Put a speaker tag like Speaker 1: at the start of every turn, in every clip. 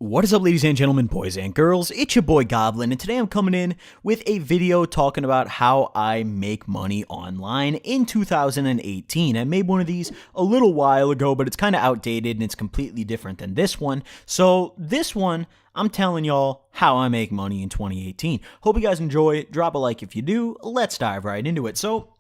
Speaker 1: What is up, ladies and gentlemen, boys and girls? It's your boy Goblin, and today I'm coming in with a video talking about how I make money online in 2018. I made one of these a little while ago, but it's kind of outdated and it's completely different than this one. So this one, I'm telling y'all how I make money in 2018. Hope you guys enjoy. Drop a like if you do. Let's dive right into it. So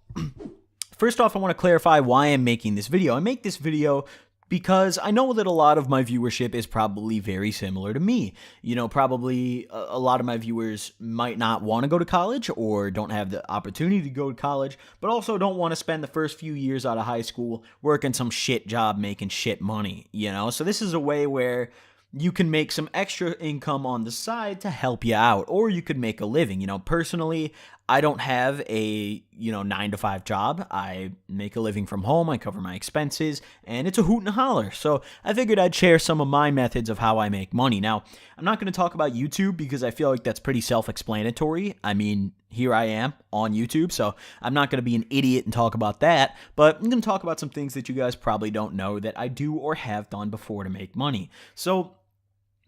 Speaker 1: first off, I want to clarify why I'm making this video. I make this video because I know that a lot of my viewership is probably very similar to me. You know, probably a lot of my viewers might not want to go to college or don't have the opportunity to go to college, but also don't want to spend the first few years out of high school working some shit job making shit money, you know? So this is a way where you can make some extra income on the side to help you out, or you could make a living. You know, personally, I don't have a, 9 to 5 job. I make a living from home. I cover my expenses, and it's a hoot and a holler. So I figured I'd share some of my methods of how I make money. Now, I'm not going to talk about YouTube because I feel like that's pretty self-explanatory. I mean, here I am on YouTube, so I'm not going to be an idiot and talk about that, but I'm going to talk about some things that you guys probably don't know that I do or have done before to make money. So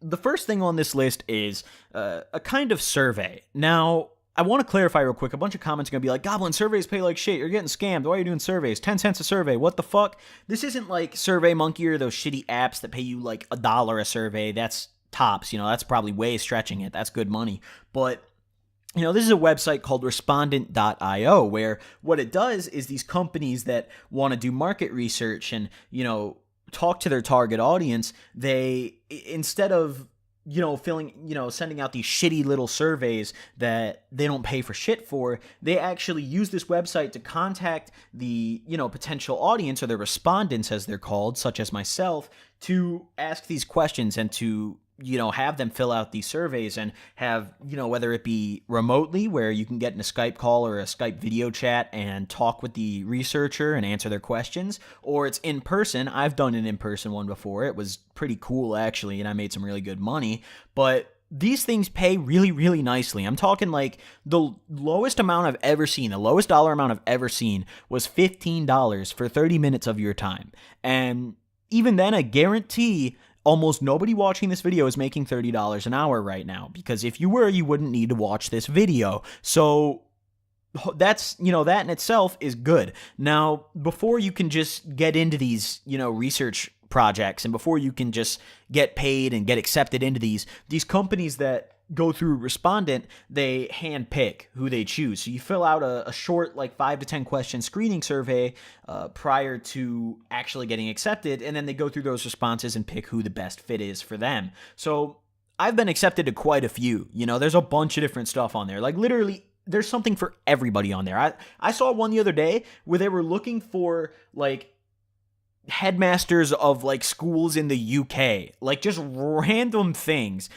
Speaker 1: the first thing on this list is a kind of survey. Now, I want to clarify real quick. A bunch of comments are going to be like, Goblin, surveys pay like shit. You're getting scammed. Why are you doing surveys? 10 cents a survey. What the fuck? This isn't like SurveyMonkey or those shitty apps that pay you like $1 a survey. That's tops. That's probably way stretching it. That's good money. But this is a website called respondent.io where what it does is these companies that want to do market research and, talk to their target audience, they, instead of sending out these shitty little surveys that they don't pay for shit for, they actually use this website to contact the, potential audience, or the respondents as they're called, such as myself, to ask these questions and to have them fill out these surveys and have, whether it be remotely where you can get in a Skype call or a Skype video chat and talk with the researcher and answer their questions, or it's in person. I've done an in-person one before. It was pretty cool, actually, and I made some really good money. But these things pay really, really nicely. I'm talking like the lowest amount I've ever seen, the lowest dollar amount I've ever seen was $15 for 30 minutes of your time. And even then, I guarantee almost nobody watching this video is making $30 an hour right now, because if you were, you wouldn't need to watch this video. So that's, that in itself is good. Now, before you can just get into these, research projects, and before you can just get paid and get accepted into these companies that go through Respondent, they handpick who they choose. So you fill out a short, like 5 to 10 question screening survey prior to actually getting accepted, and then they go through those responses and pick who the best fit is for them. So I've been accepted to quite a few. There's a bunch of different stuff on there. Like literally, there's something for everybody on there. I saw one the other day where they were looking for like headmasters of like schools in the UK, like just random things.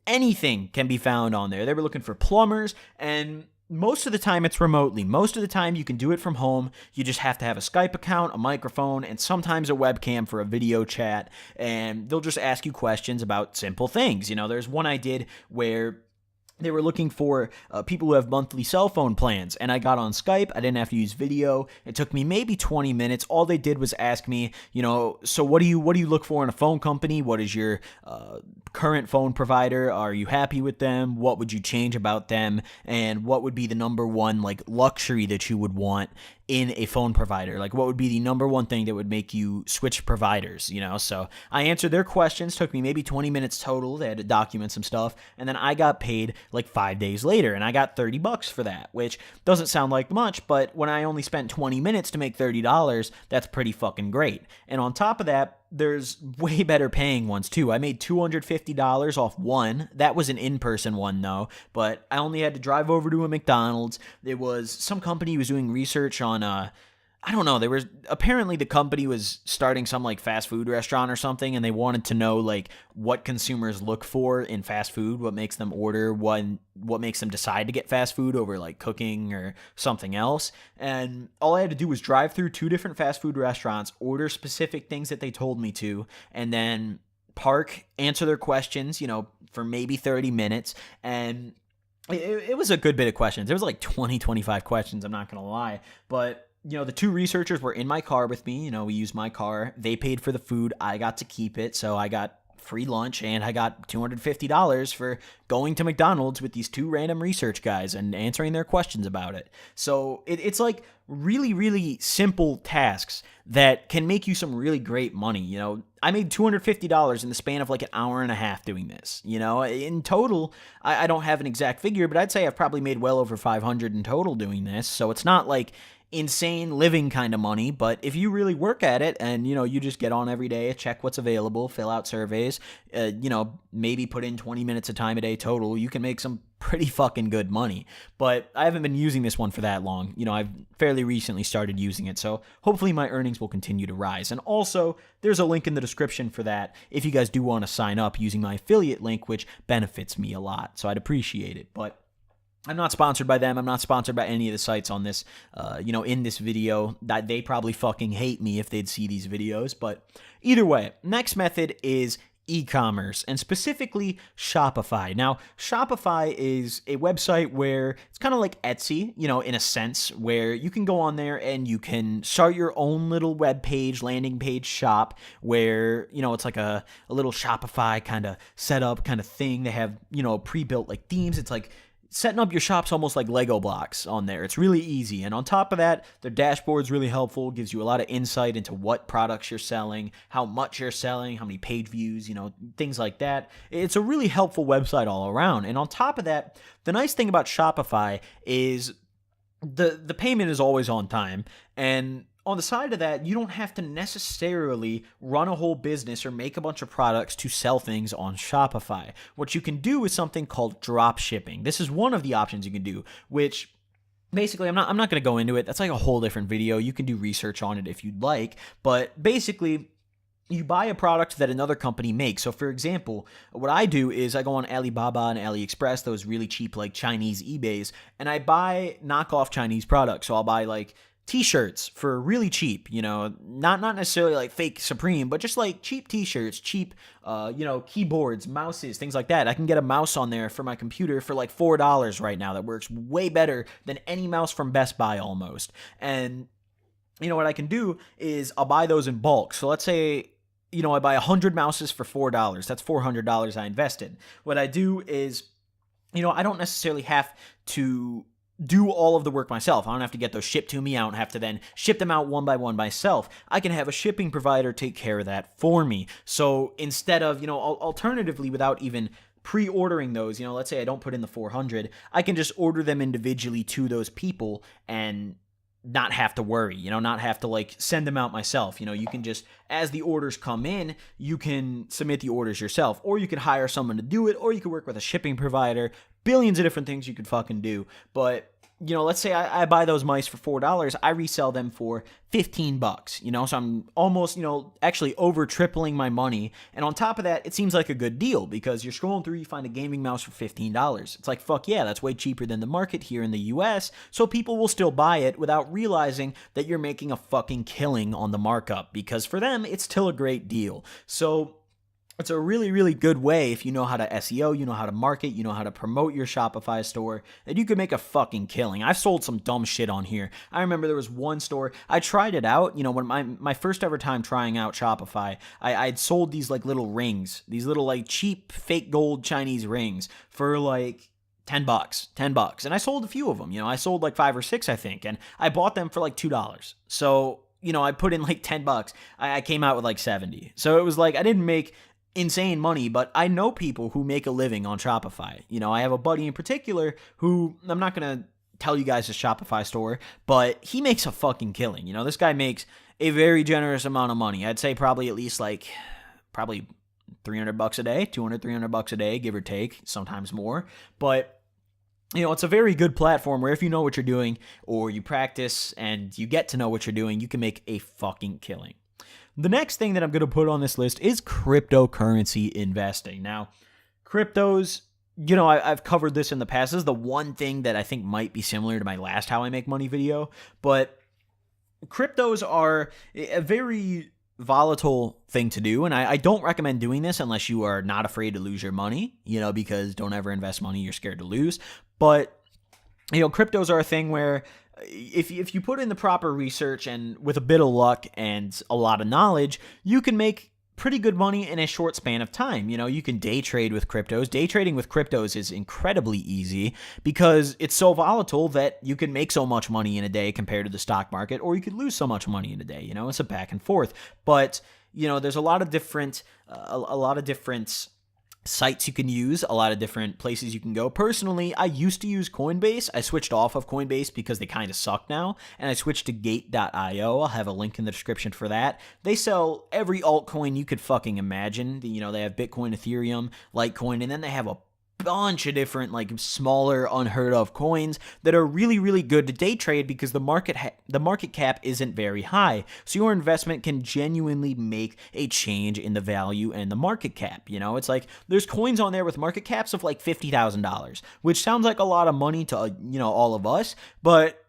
Speaker 1: Anything can be found on there. They were looking for plumbers, and most of the time it's remotely. Most of the time you can do it from home. You just have to have a Skype account, a microphone, and sometimes a webcam for a video chat, and they'll just ask you questions about simple things. There's one I did where they were looking for people who have monthly cell phone plans, and I got on Skype. I didn't have to use video. It took me maybe 20 minutes. All they did was ask me, so what do you look for in a phone company? What is your current phone provider? Are you happy with them? What would you change about them? And what would be the number one like luxury that you would want in a phone provider? Like, what would be the number one thing that would make you switch providers? So I answered their questions. Took me maybe 20 minutes total. They had to document some stuff, and then I got paid like 5 days later, and I got $30 for that, which doesn't sound like much, but when I only spent 20 minutes to make $30, that's pretty fucking great. And on top of that, there's way better paying ones too. I made $250 off one. That was an in-person one though, but I only had to drive over to a McDonald's. There was some company who was doing research on I don't know, apparently the company was starting some like fast food restaurant or something, and they wanted to know like what consumers look for in fast food, what makes them order, what makes them decide to get fast food over like cooking or something else. And all I had to do was drive through 2 different fast food restaurants, order specific things that they told me to, and then park, answer their questions, for maybe 30 minutes. And it was a good bit of questions. It was like 20, 25 questions, I'm not going to lie. But the 2 researchers were in my car with me. We used my car. They paid for the food. I got to keep it. So I got free lunch and I got $250 for going to McDonald's with these two random research guys and answering their questions about it. So it's like really, really simple tasks that can make you some really great money. You know, I made $250 in the span of like an hour and a half doing this. You know, in total, I don't have an exact figure, but I'd say I've probably made well over 500 in total doing this. So it's not like insane living kind of money, but if you really work at it and, you know, you just get on every day, check what's available, fill out surveys, you know, maybe put in 20 minutes of time a day total, you can make some pretty fucking good money. But I haven't been using this one for that long. You know, I've fairly recently started using it, so hopefully my earnings will continue to rise. And also, there's a link in the description for that if you guys do want to sign up using my affiliate link, which benefits me a lot, so I'd appreciate it. But I'm not sponsored by them. I'm not sponsored by any of the sites on this, you know, in this video. That they probably fucking hate me if they'd see these videos. But either way, next method is e-commerce, and specifically Shopify. Now, Shopify is a website where it's kind of like Etsy, you know, in a sense, where you can go on there and you can start your own little web page, landing page shop where, you know, it's like a little Shopify kind of setup kind of thing. They have, you know, pre-built like themes. It's like setting up your shop's almost like Lego blocks on there. It's really easy. And on top of that, their dashboard's really helpful, gives you a lot of insight into what products you're selling, how much you're selling, how many page views, you know, things like that. It's a really helpful website all around. And on top of that, the nice thing about Shopify is the payment is always on time. And on the side of that, you don't have to necessarily run a whole business or make a bunch of products to sell things on Shopify. What you can do is something called drop shipping. This is one of the options you can do, which basically, I'm not going to go into it. That's like a whole different video. You can do research on it if you'd like, but basically, you buy a product that another company makes. So for example, what I do is I go on Alibaba and AliExpress, those really cheap like Chinese eBays, and I buy knockoff Chinese products. So I'll buy like t-shirts for really cheap, you know, not necessarily like fake Supreme, but just like cheap t-shirts, cheap, you know, keyboards, mouses, things like that. I can get a mouse on there for my computer for like $4 right now that works way better than any mouse from Best Buy almost. And, you know, what I can do is I'll buy those in bulk. So let's say, you know, I buy 100 mouses for $4. That's $400 I invested. What I do is, you know, I don't necessarily have to do all of the work myself. I don't have to get those shipped to me. I don't have to then ship them out one by one myself. I can have a shipping provider take care of that for me. So instead of, you know, alternatively, without even pre-ordering those, you know, let's say I don't put in the 400, I can just order them individually to those people and not have to worry, you know, not have to like send them out myself. You know, you can just, as the orders come in, you can submit the orders yourself, or you could hire someone to do it, or you could work with a shipping provider. Billions of different things you could fucking do. But, you know, let's say I buy those mice for $4, I resell them for $15, you know, so I'm almost, you know, actually over tripling my money. And on top of that, it seems like a good deal because you're scrolling through, you find a gaming mouse for $15. It's like, fuck yeah, that's way cheaper than the market here in the US. So people will still buy it without realizing that you're making a fucking killing on the markup, because for them, it's still a great deal. So it's a really, really good way if you know how to SEO, you know how to market, you know how to promote your Shopify store, that you could make a fucking killing. I've sold some dumb shit on here. I remember there was one store, I tried it out, you know, when my first ever time trying out Shopify, I'd sold these like little rings, these little like cheap fake gold Chinese rings for like $10. And I sold a few of them, you know, I sold like 5 or 6, I think, and I bought them for like $2. So, you know, I put in like $10. I came out with like 70. So it was like, I didn't make insane money, but I know people who make a living on Shopify. You know, I have a buddy in particular who, I'm not going to tell you guys his Shopify store, but he makes a fucking killing. You know, this guy makes a very generous amount of money. I'd say probably at least like, probably $300 a day, $300 a day, give or take, sometimes more. But, you know, it's a very good platform where if you know what you're doing or you practice and you get to know what you're doing, you can make a fucking killing. The next thing that I'm going to put on this list is cryptocurrency investing. Now, cryptos, you know, I've covered this in the past. This is the one thing that I think might be similar to my last How I Make Money video, but cryptos are a very volatile thing to do, and I don't recommend doing this unless you are not afraid to lose your money, you know, because don't ever invest money you're scared to lose. But, you know, cryptos are a thing where if you put in the proper research and with a bit of luck and a lot of knowledge, you can make pretty good money in a short span of time. You know, you can day trade with cryptos. Day trading with cryptos is incredibly easy because it's so volatile that you can make so much money in a day compared to the stock market, or you could lose so much money in a day. You know, it's a back and forth. But, you know, there's a lot of different sites you can use, a lot of different places you can go. Personally, I used to use Coinbase. I switched off of Coinbase because they kind of suck now, and I switched to Gate.io. I'll have a link in the description for that. They sell every altcoin you could fucking imagine. You know, they have Bitcoin, Ethereum, Litecoin, and then they have a bunch of different, like, smaller, unheard of coins that are really, really good to day trade because the market cap isn't very high. So your investment can genuinely make a change in the value and the market cap. You know, it's like there's coins on there with market caps of like $50,000, which sounds like a lot of money to, you know, all of us, but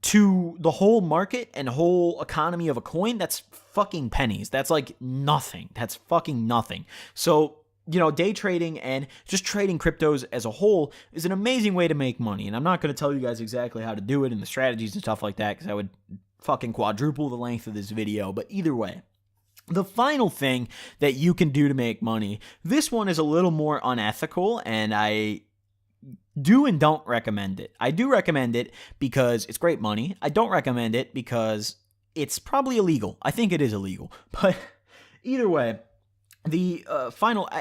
Speaker 1: to the whole market and whole economy of a coin, that's fucking pennies. That's like nothing. That's fucking nothing. So, you know, day trading and just trading cryptos as a whole is an amazing way to make money. And I'm not going to tell you guys exactly how to do it and the strategies and stuff like that because I would fucking quadruple the length of this video. But either way, the final thing that you can do to make money, this one is a little more unethical, and I do and don't recommend it. I do recommend it because it's great money. I don't recommend it because it's probably illegal. I think it is illegal. But either way, the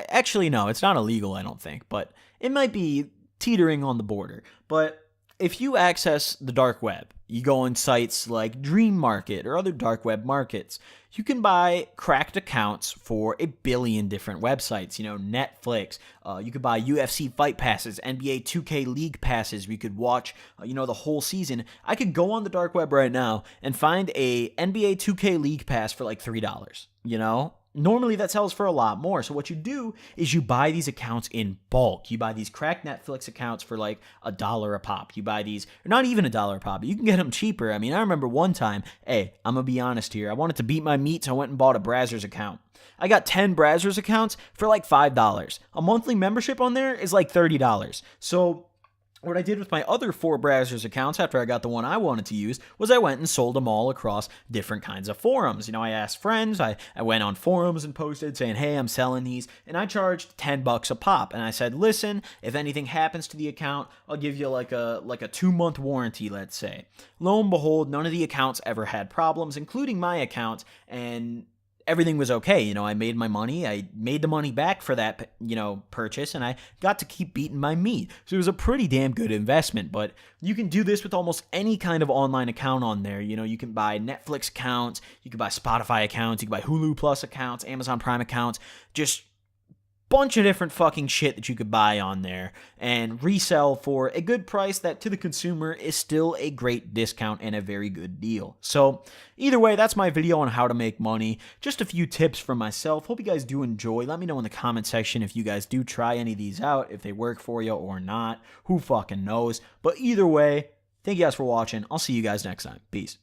Speaker 1: actually, no, it's not illegal, I don't think, but it might be teetering on the border. But if you access the dark web, you go on sites like Dream Market or other dark web markets, you can buy cracked accounts for 1 billion different websites. You know, Netflix, you could buy UFC fight passes, NBA 2K league passes, where you could watch, you know, the whole season. I could go on the dark web right now and find a NBA 2K league pass for like $3, you know? Normally that sells for a lot more. So what you do is you buy these accounts in bulk. You buy these cracked Netflix accounts for like $1 a pop. You buy these, or not even $1 a pop. You can get them cheaper. I mean, I remember one time, hey, I'm going to be honest here. I wanted to beat my meat, so I went and bought a Brazzers account. I got 10 Brazzers accounts for like $5. A monthly membership on there is like $30. So what I did with my other 4 Brazzers accounts after I got the one I wanted to use was I went and sold them all across different kinds of forums. You know, I asked friends, I went on forums and posted saying, hey, I'm selling these, and I charged $10 a pop. And I said, listen, if anything happens to the account, I'll give you like a 2-month warranty, let's say. Lo and behold, none of the accounts ever had problems, including my account, and everything was okay. You know, I made my money. I made the money back for that, you know, purchase, and I got to keep beating my meat. So it was a pretty damn good investment. But you can do this with almost any kind of online account on there. You know, you can buy Netflix accounts, you can buy Spotify accounts, you can buy Hulu Plus accounts, Amazon Prime accounts, just bunch of different fucking shit that you could buy on there and resell for a good price that to the consumer is still a great discount and a very good deal. So either way, that's my video on how to make money. Just a few tips from myself. Hope you guys do enjoy. Let me know in the comment section if you guys do try any of these out, if they work for you or not. Who fucking knows? But either way, thank you guys for watching. I'll see you guys next time. Peace.